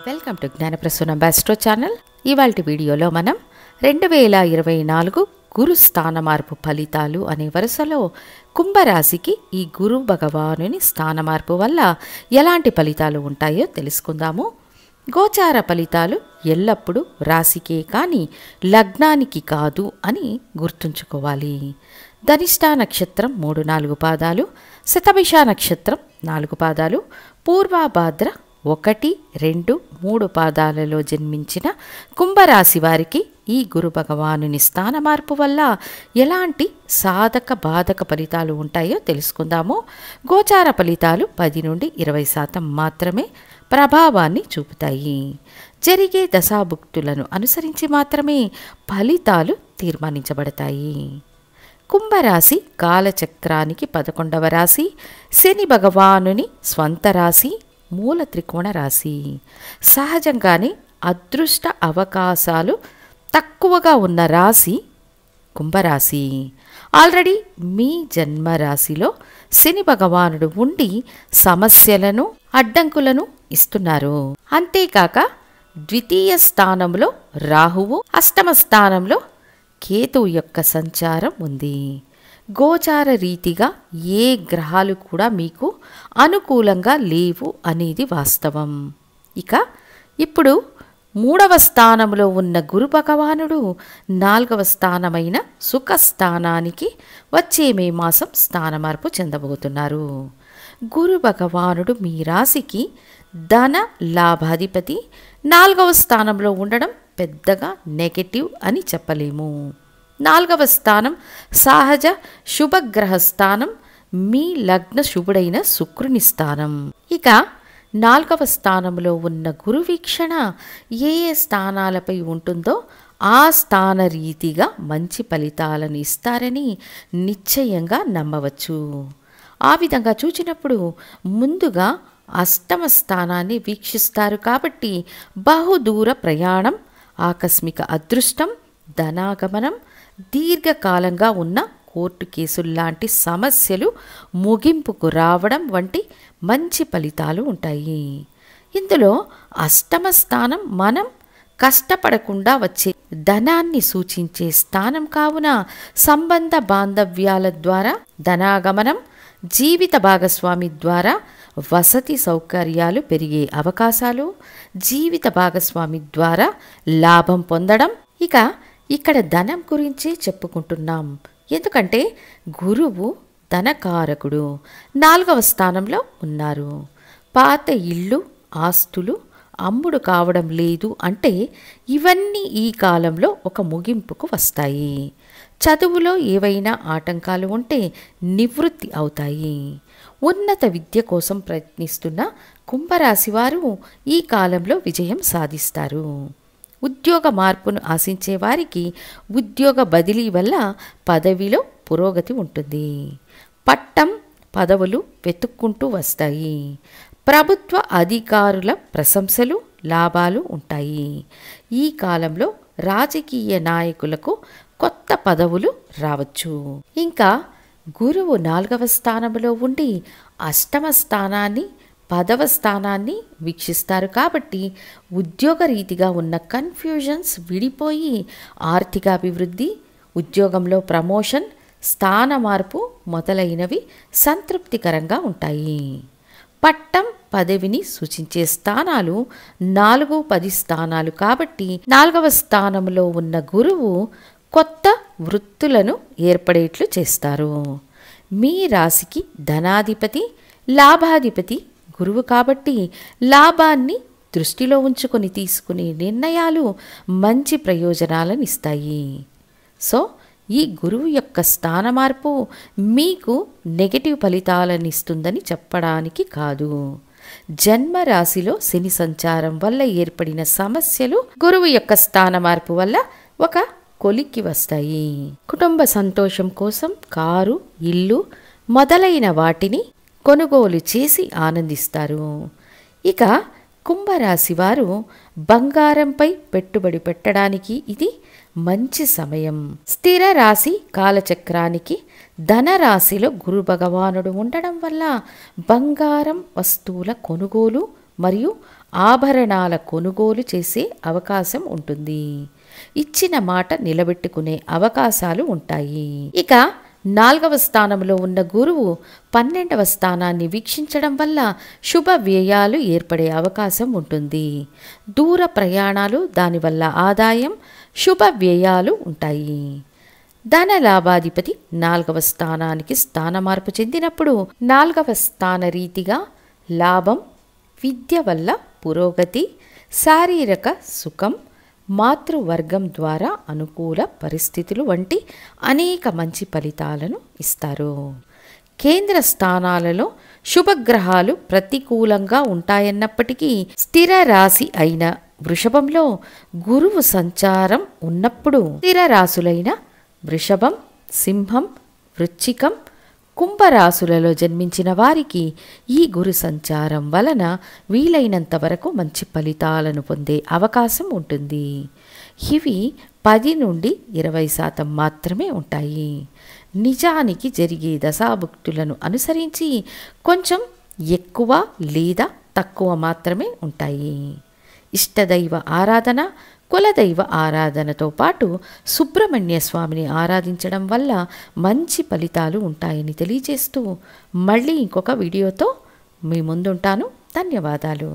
Welcome to Gnanaprasuna astro channel. ఇవాల్టి వీడియోలో మనం 2024 గురు స్థాన మార్పు ఫలితాలు అనే వరుసలో కుంభరాశికి ఈ గురు భగవానుని స్థాన మార్పు వల్ల ఎలాంటి ఫలితాలు ఉంటాయో తెలుసుకుందాము. గోచార ఫలితాలు ఎల్లప్పుడూ రాశికే కానీ లగ్నానికి కాదు అని గుర్తుంచుకోవాలి. ధనిష్ట నక్షత్రం 3-4 పాదాలు, శతభిష నక్షత్రం 4 పాదాలు, పూర్వభాద్ర 1, 2, 3 పాదాలలో జన్మించిన కుంభరాశి వారికి ఈ గురు భగవానుని స్థాన మార్పు వల్ల ఎలాంటి సాధక బాధక ఫలితాలు ఉంటాయో తెలుసుకుందాము. గోచార ఫలితాలు 10 నుండి 20% మాత్రమే ప్రభావాన్ని చూపుతాయి. జరిగే దశాభుక్తులను అనుసరించి మాత్రమే ఫలితాలు తీర్మానించబడతాయి. కుంభరాశి కాలచక్రానికి 11వ రాశి, శని భగవానుని స్వంత రాశి, మూల త్రికోణ రాశి. సహజంగానే అదృష్ట అవకాశాలు తక్కువగా ఉన్న రాశి కుంభరాశి. ఆల్రెడీ మీ జన్మరాశిలో శని భగవానుడు ఉండి సమస్యలను అడ్డంకులను ఇస్తున్నారు. అంతేకాక ద్వితీయ స్థానంలో రాహువు, అష్టమ స్థానంలో కేతువు యొక్క సంచారం ఉంది. గోచార రీతిగా ఏ గ్రహాలు కూడా మీకు అనుకూలంగా లేవు అనేది వాస్తవం. ఇక ఇప్పుడు 3వ స్థానంలో ఉన్న గురు భగవానుడు 4వ స్థానమైన సుఖస్థానానికి వచ్చే మే మాసం స్థాన మార్పు చెందబోతున్నారు. గురు భగవానుడు మీ రాశికి ధన లాభాధిపతి. 4వ స్థానంలో ఉండడం పెద్దగా నెగటివ్ అని చెప్పలేము. 4వ స్థానం సహజ శుభగ్రహ స్థానం, మీ లగ్న శుభుడైన శుక్రుని స్థానం. ఇక 4వ స్థానంలో ఉన్న గురు వీక్షణ ఏ ఏ స్థానాలపై ఉంటుందో ఆ స్థాన రీతిగా మంచి ఫలితాలను ఇస్తారని నిశ్చయంగా నమ్మవచ్చు. ఆ విధంగా చూచినప్పుడు ముందుగా అష్టమ స్థానాన్ని వీక్షిస్తారు కాబట్టి బహుదూర ప్రయాణం, ఆకస్మిక అదృష్టం, ధనాగమనం, దీర్ఘకాలంగా ఉన్న కోర్టు కేసుల్లాంటి సమస్యలు ముగింపుకు రావడం వంటి మంచి ఫలితాలు ఉంటాయి. ఇందులో అష్టమ స్థానం మనం కష్టపడకుండా వచ్చే ధనాన్ని సూచించే స్థానం కావున సంబంధ బాంధవ్యాల ద్వారా ధనాగమనం, జీవిత భాగస్వామి ద్వారా వసతి సౌకర్యాలు పెరిగే అవకాశాలు, జీవిత భాగస్వామి ద్వారా లాభం పొందడం. ఇక ఇక్కడ ధనం గురించే చెప్పుకుంటున్నాం, ఎందుకంటే గురువు ధనకారకుడు 4వ స్థానంలో ఉన్నారు. పాత ఇళ్ళు, ఆస్తులు అమ్ముడు కావడం లేదు అంటే ఇవన్నీ ఈ కాలంలో ఒక ముగింపుకు వస్తాయి. చదువులో ఏవైనా ఆటంకాలు ఉంటే నివృత్తి అవుతాయి. ఉన్నత విద్య కోసం ప్రయత్నిస్తున్న కుంభరాశి వారు ఈ కాలంలో విజయం సాధిస్తారు. ఉద్యోగ మార్పును ఆశించే వారికి ఉద్యోగ బదిలీ వల్ల పదవిలో పురోగతి ఉంటుంది. పట్టం పదవులు వెతుక్కుంటూ వస్తాయి. ప్రభుత్వ అధికారుల ప్రశంసలు, లాభాలు ఉంటాయి. ఈ కాలంలో రాజకీయ నాయకులకు కొత్త పదవులు రావచ్చు. ఇంకా గురువు 4వ స్థానంలో ఉండి అష్టమ స్థానాన్ని, 10వ స్థానాన్ని వీక్షిస్తారు కాబట్టి ఉద్యోగ రీతిగా ఉన్న కన్ఫ్యూజన్స్ విడిపోయి ఆర్థికాభివృద్ధి, ఉద్యోగంలో ప్రమోషన్, స్థాన మార్పు మొదలైనవి సంతృప్తికరంగా ఉంటాయి. పట్టం పదవిని సూచించే స్థానాలు 4, 10 స్థానాలు కాబట్టి 4వ స్థానంలో ఉన్న గురువు కొత్త వృత్తులను ఏర్పడేట్లు చేస్తారు. మీ రాశికి ధనాధిపతి, లాభాధిపతి గురువు కాబట్టి లాభాన్ని దృష్టిలో ఉంచుకొని తీసుకునే నిర్ణయాలు మంచి ప్రయోజనాలను ఇస్తాయి. సో ఈ గురువు యొక్క స్థాన మార్పు మీకు నెగటివ్ ఫలితాలను ఇస్తుందని చెప్పడానికి కాదు. జన్మ రాశిలో శని సంచారం వల్ల ఏర్పడిన సమస్యలు గురువు యొక్క స్థాన మార్పు వల్ల ఒక కొలిక్కి వస్తాయి. కుటుంబ సంతోషం కోసం కారు, ఇల్లు మొదలైన వాటిని కొనుగోలు చేసి ఆనందిస్తారు. ఇక కుంభరాశి వారు బంగారంపై పెట్టుబడి పెట్టడానికి ఇది మంచి సమయం. స్థిర రాశి కాలచక్రానికి ధనరాశిలో గురు భగవానుడు ఉండడం వల్ల బంగారం వస్తువుల కొనుగోలు మరియు ఆభరణాల కొనుగోలు చేసే అవకాశం ఉంటుంది. ఇచ్చిన మాట నిలబెట్టుకునే అవకాశాలు ఉంటాయి. ఇక 4వ స్థానంలో ఉన్న గురువు 12వ స్థానాన్ని వీక్షించడం వల్ల శుభ వ్యయాలు ఏర్పడే అవకాశం ఉంటుంది. దూర ప్రయాణాలు, దానివల్ల ఆదాయం, శుభ వ్యయాలు ఉంటాయి. ధన లాభాధిపతి 4వ స్థానానికి స్థాన మార్పు చెందినప్పుడు 4వ స్థాన రీతిగా లాభం, విద్య వల్ల పురోగతి, శారీరక సుఖం, మాతృవర్గం ద్వారా అనుకూల పరిస్థితులు వంటి అనేక మంచి ఫలితాలను ఇస్తారు. కేంద్ర స్థానాలలో శుభగ్రహాలు ప్రతికూలంగా ఉంటాయన్నప్పటికీ స్థిర రాశి అయిన వృషభంలో గురువు సంచారం ఉన్నప్పుడు స్థిర రాశులైన వృషభం, సింహం, వృశ్చికం, కుంభరాశులలో జన్మించిన వారికి ఈ గురు సంచారం వలన వీలైనంత వరకు మంచి ఫలితాలను పొందే అవకాశం ఉంటుంది. ఇవి 10 నుండి 20% మాత్రమే ఉంటాయి. నిజానికి జరిగే దశాభుక్తులను అనుసరించి కొంచెం ఎక్కువ లేదా తక్కువ మాత్రమే ఉంటాయి. ఇష్టదైవ ఆరాధన, కులదైవ ఆరాధనతో పాటు సుబ్రహ్మణ్య స్వామిని ఆరాధించడం వల్ల మంచి ఫలితాలు ఉంటాయని తెలియజేస్తూ మళ్ళీ ఇంకొక వీడియోతో మీ ముందుంటాను. ధన్యవాదాలు.